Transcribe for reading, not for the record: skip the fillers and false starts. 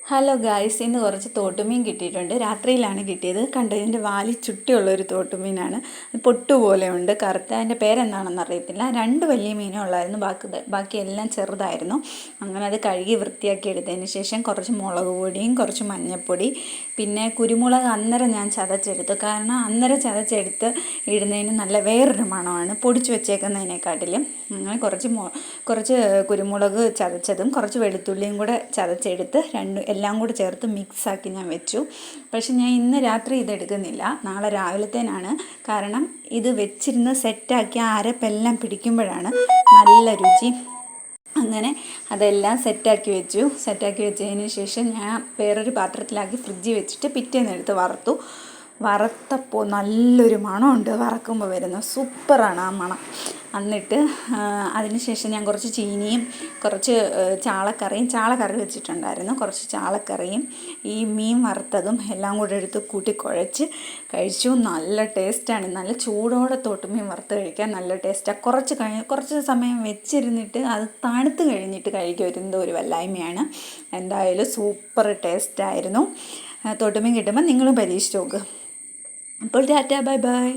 Hello guys, ഇന്ന് കുറച്ച് തോട്ടുമീൻ കിട്ടിയിട്ടുണ്ട്. രാത്രിയിലാണ് കിട്ടിയത്. കണ്ടോ, ഇതിൻ്റെ വാലി ചുട്ടിയുള്ളൊരു തോട്ടുമീനാണ്. പൊട്ടുപോലെ ഉണ്ട്, കറുത്ത. അതിൻ്റെ പേരെന്താണെന്ന് അറിയത്തില്ല. 2 വലിയ മീനേ ഉള്ളായിരുന്നു, ബാക്കി എല്ലാം ചെറുതായിരുന്നു. അങ്ങനെ അത് കഴുകി വൃത്തിയാക്കി എടുത്തതിന് ശേഷം കുറച്ച് മുളക് പൊടിയും കുറച്ച് മഞ്ഞൾപ്പൊടി, പിന്നെ കുരുമുളക് അന്നേരം ഞാൻ ചതച്ചെടുത്തു. കാരണം അന്നേരം ചതച്ചെടുത്ത് ഇടുന്നതിന് നല്ല വേറൊരു മണമാണ് പൊടിച്ച് വെച്ചേക്കുന്നതിനെക്കാട്ടിലും. അങ്ങനെ കുറച്ച് കുരുമുളക് ചതച്ചതും കുറച്ച് വെളുത്തുള്ളിയും കൂടെ ചതച്ചെടുത്ത് എല്ലാം കൂടെ ചേർത്ത് മിക്സാക്കി ഞാൻ വെച്ചു. പക്ഷെ ഞാൻ ഇന്ന് രാത്രി ഇതെടുക്കുന്നില്ല, നാളെ രാവിലത്തേനാണ്. കാരണം ഇത് വെച്ചിരുന്ന് സെറ്റാക്കി ആ അരപ്പെല്ലാം പിടിക്കുമ്പോഴാണ് നല്ല രുചി. അങ്ങനെ അതെല്ലാം സെറ്റാക്കി വെച്ചതിന് ശേഷം ഞാൻ വേറൊരു പാത്രത്തിലാക്കി ഫ്രിഡ്ജിൽ വെച്ചിട്ട് പിറ്റേന്ന് എടുത്ത് വറുത്തപ്പോൾ നല്ലൊരു മണമുണ്ട്. വറക്കുമ്പോൾ വരുന്ന സൂപ്പറാണ് ആ മണം. എന്നിട്ട് അതിന് ശേഷം ഞാൻ കുറച്ച് ചീനിയും കുറച്ച് ചാളക്കറി വെച്ചിട്ടുണ്ടായിരുന്നു. കുറച്ച് ചാളക്കറിയും ഈ മീൻ വറുത്തതും എല്ലാം കൂടെ എടുത്ത് കൂട്ടി കുഴച്ച് കഴിച്ചു. നല്ല ടേസ്റ്റാണ്. നല്ല ചൂടോടെ തോട്ടുമീൻ വറുത്ത് കഴിക്കാൻ നല്ല ടേസ്റ്റാണ്. കുറച്ച് സമയം വെച്ചിരുന്നിട്ട് അത് തണുത്ത് കഴിഞ്ഞിട്ട് കഴിക്കും, എന്തോ ഒരു വല്ലായ്മയാണ്. എന്തായാലും സൂപ്പർ ടേസ്റ്റായിരുന്നു. തോട്ടുമീൻ കിട്ടുമ്പോൾ നിങ്ങളും പരീക്ഷിച്ച് നോക്ക്. അപ്പോൾ ടാറ്റാ, ബൈ ബൈ.